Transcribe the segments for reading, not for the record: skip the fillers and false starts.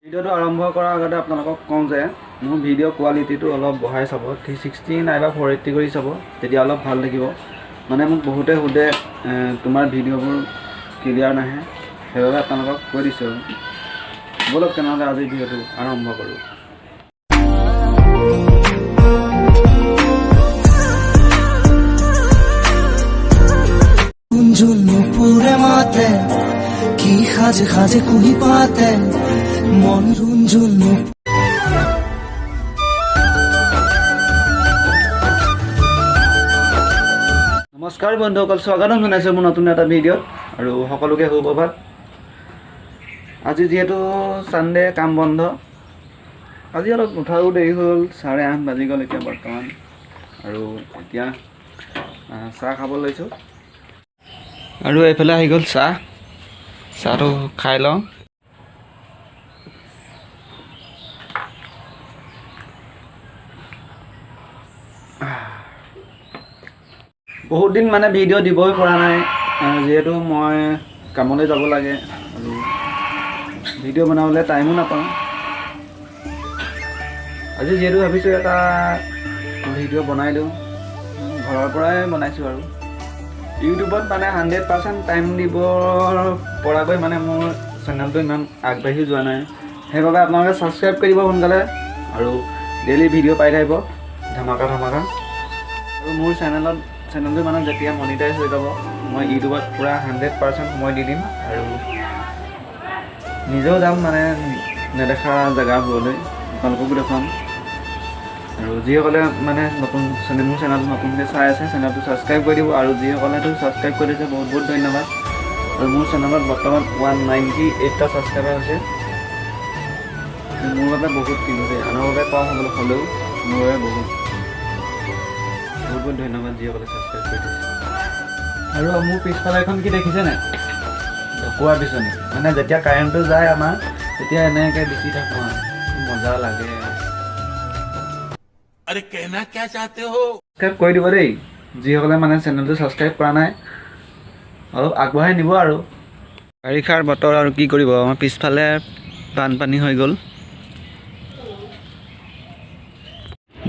ভিডিঅ'টো আৰম্ভ কৰাৰ আগতে আপোনালোকক কওঁ যে মোৰ ভিডিঅ' কোৱালিটিটো অলপ বঢ়াই চাব 360 নাইবা 480 কৰি চাব তেতিয়া অলপ ভাল লাগিব মানে মোক বহুতে সোধে তোমাৰ ভিডিঅ'বোৰ ক্লিয়াৰ নাহে সেইবাবে আপোনালোকক কৈ দিছোঁ বলক তেনেহ'লে আজি ভিডিঅ'টো আৰম্ভ কৰোঁ নুপুৰে মাতে কি সাজে সাজে কুহি পাতে মন ঝুনঝুন নমস্কাৰ বন্ধুসকল স্বাগতম জনাইছোঁ মোৰ নতুন এটা ভিডিঅ'ত আৰু সকলোকে সুপ্ৰভাত আজি যিহেতু সানডে কাম বন্ধ আজি অলপ উঠাও দেৰি হ'ল 8:30 বাজি গ'ল এতিয়া বৰ্তমান আৰু এতিয়া চাহ খাব লৈছোঁ আৰু এইফালে আহি গ'ল চাহটো খাই লওঁ বহুত দিন মানে ভিডিঅ' দিবই পৰা নাই যিহেতু মই কামলৈ যাব লাগে আৰু ভিডিঅ' বনাবলৈ টাইমো নাপাওঁ আজি যিহেতু ভাবিছোঁ এটা ভিডিঅ' বনাই দিওঁ ঘৰৰ পৰাই বনাইছোঁ আৰু ইউটিউবত মানে 100% টাইম দিব পৰাকৈ মানে মোৰ চেনেলটো ইমান আগবাঢ়ি যোৱা নাই সেইবাবে আপোনালোকে ছাবস্ক্ৰাইব কৰি দিব সোনকালে আৰু ডেইলি ভিডিঅ' পাই থাকিব ধামাকা আৰু মোৰ চেনেলটো মানে যেতিয়া মনিটাইজ হৈ যাব মই ইউটিউবত পূৰা 100% সময় দি দিম আৰু নিজেও যাম মানে নেদেখা জেগাবোৰলৈ আপোনালোককো দেখুৱাম আৰু যিসকলে মানে মোৰ চেনেলটো নতুনকৈ চাই আছে চেনেলটো ছাবস্ক্ৰাইব কৰি দিব আৰু যিসকলেতো ছাবস্ক্ৰাইব কৰি দিছে বহুত বহুত ধন্যবাদ আৰু মোৰ চেনেলত বৰ্তমান 198টা ছাবস্ক্ৰাইবাৰ হৈছে মোৰ বাবে বহুত কিন্তু দেই আনৰ বাবে কম হ'লেও মোৰ বাবে বহুত ধন্যবাদ যিসকলে ছাবস্ক্ৰাইব কৰি দিছে আৰু মোৰ পিছফালে এখন কি দেখিছে নাই ঢকুৱা বিচনী মানে যেতিয়া কাৰেণ্টটো যায় আমাৰ তেতিয়া এনেকৈ বিচি থাকোঁ আৰু মজা লাগে अरे कहना क्या चाहते हो ছাবস্ক্ৰাইব কৰি দিব দেই যিসকলে মানে চেনেলটো ছাবস্ক্ৰাইব কৰা নাই অলপ আগবঢ়াই নিব আৰু বাৰিষাৰ বতৰ আৰু কি কৰিব আমাৰ পিছফালে বানপানী হৈ গ'ল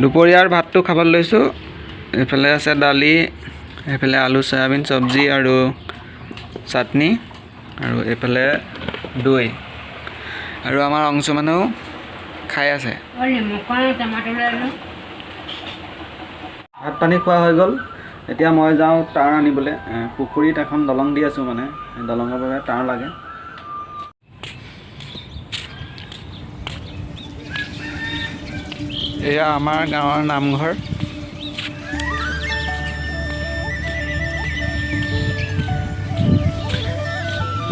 দুপৰীয়াৰ ভাতটো খাবলৈ লৈছোঁ এইফালে আছে দালি এইফালে আলু চয়াবিন চব্জি আৰু চাটনি আৰু এইফালে দৈ আৰু আমাৰ অংশমানেও খাই আছে ভাত পানী খোৱা হৈ গ'ল এতিয়া মই যাওঁ তাঁৰ আনিবলৈ পুখুৰীত এখন দলং দি আছোঁ মানে দলঙৰ বাবে তাঁৰ লাগে এয়া আমাৰ গাঁৱৰ নামঘৰ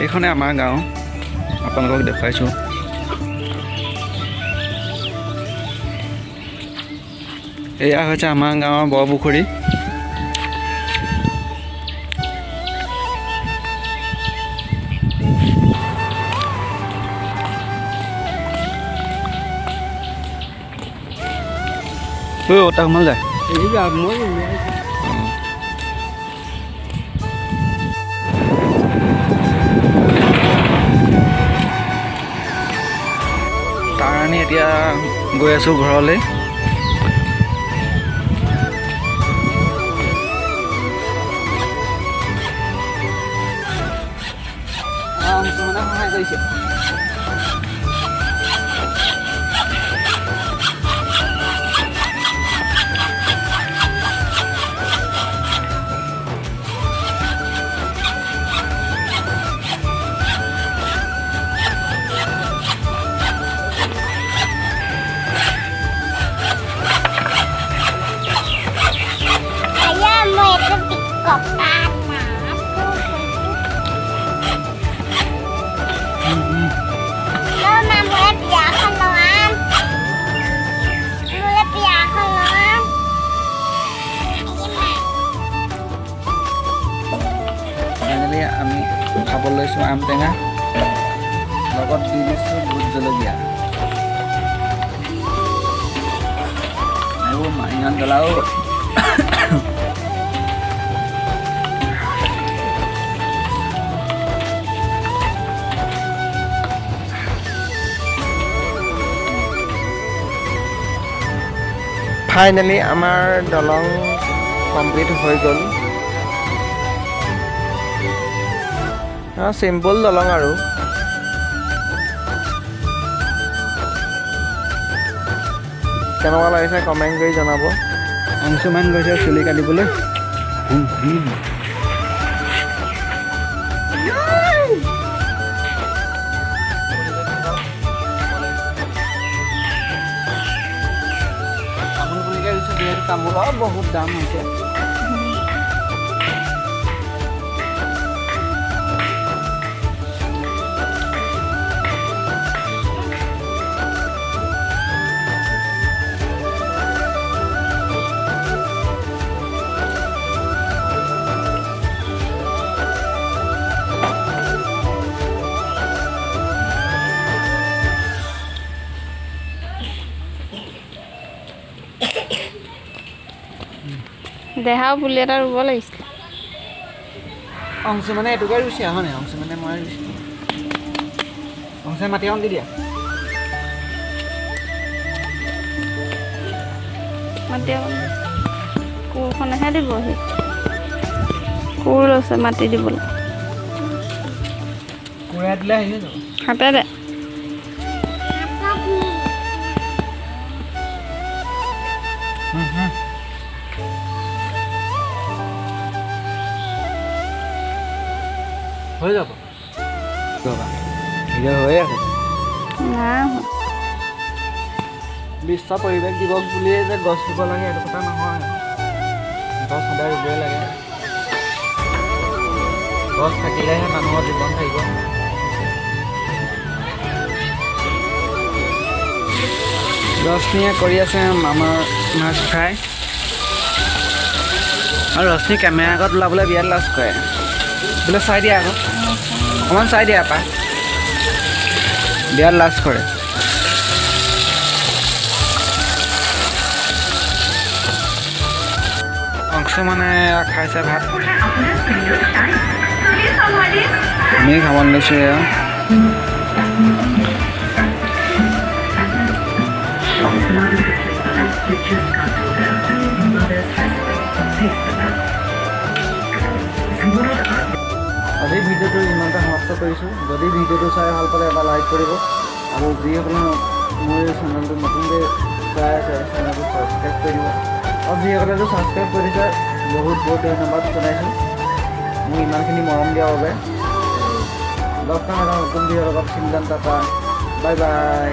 এইখনে আমাৰ গাঁও আপোনালোকক দেখুৱাইছোঁ এয়া হৈছে আমাৰ গাঁৱৰ বৰপুখুৰী তাক সোমাল যায় তাৰ আনি এতিয়া গৈ আছোঁ ঘৰলৈ সহায় কৰিছে আমি খাব লৈছোঁ আম টেঙা লগত দি দিছোঁ ভোট জলকীয়া এইবোৰ ইমান জ্বলাও ফাইনেলি আমাৰ দলং কমপ্লিট হৈ গ'ল। চিম্পল দলং আৰু কেনেকুৱা লাগিছে কমেণ্ট কৰি জনাব। অংশমান গৈছে চুলি কাটিবলৈ। তামোল পুলিকে দিছে, যিহেতু তামোলৰ বহুত দাম হৈছে। দেহাও পুলি এটা ৰুব লাগিছিল। অংশ মানে এইটোকে ৰুইছে হয় নাই? অংশ মানে মই ৰুইছোঁ। অংশে মাটি অকণ দি দিয়া। মাটি কোৰখনেহে দিবহি। কোৰ লৈছে মাটি দিবলৈ। কোৰাই দিলে আহিলে যাব। হাতে দে। হৈ যাব। ভিডিঅ' হৈয়ে আছে। নাই হোৱা। বিশ্ব পৰিৱেশ দিৱস বুলিয়ে যে গছ ৰুব লাগে এইটো কথা নহয়। গছ সদায় ৰুবই লাগে। গছ থাকিলেহে মানুহৰ জীৱন থাকিব। ৰশ্মিয়ে কৰি আছে মামাৰ মাছ ফ্ৰাই। আৰু ৰশ্মি কেমেৰা আগত ওলাবলৈ বিৰাট লাজ কৰে। বোলে চাই দিয়া আকৌ, অকণমান চাই দিয়া পা, বিৰাট লাজ কৰে। অংশ মানে খাইছে ভাত, আমি খাব লৈছোঁ এয়া। আজিৰ ভিডিঅ'টো ইমানটা সমাপ্ত কৰিছোঁ। যদি ভিডিঅ'টো চাই ভাল পালে এটা লাইক কৰিব, আৰু যিসকলে মোৰ চেনেলটো নতুনকৈ চাই আছে চেনেলটো ছাবস্ক্ৰাইব কৰি দিব। আৰু যিসকলেতো ছাবস্ক্ৰাইব কৰিছে বহুত বহুত ধন্যবাদ জনাইছোঁ মোক ইমানখিনি মৰম দিয়াৰ বাবে। লগ পাম এটা নতুন ভিডিঅ'ৰ লগত। চিন্তান টাটা, বাই বাই।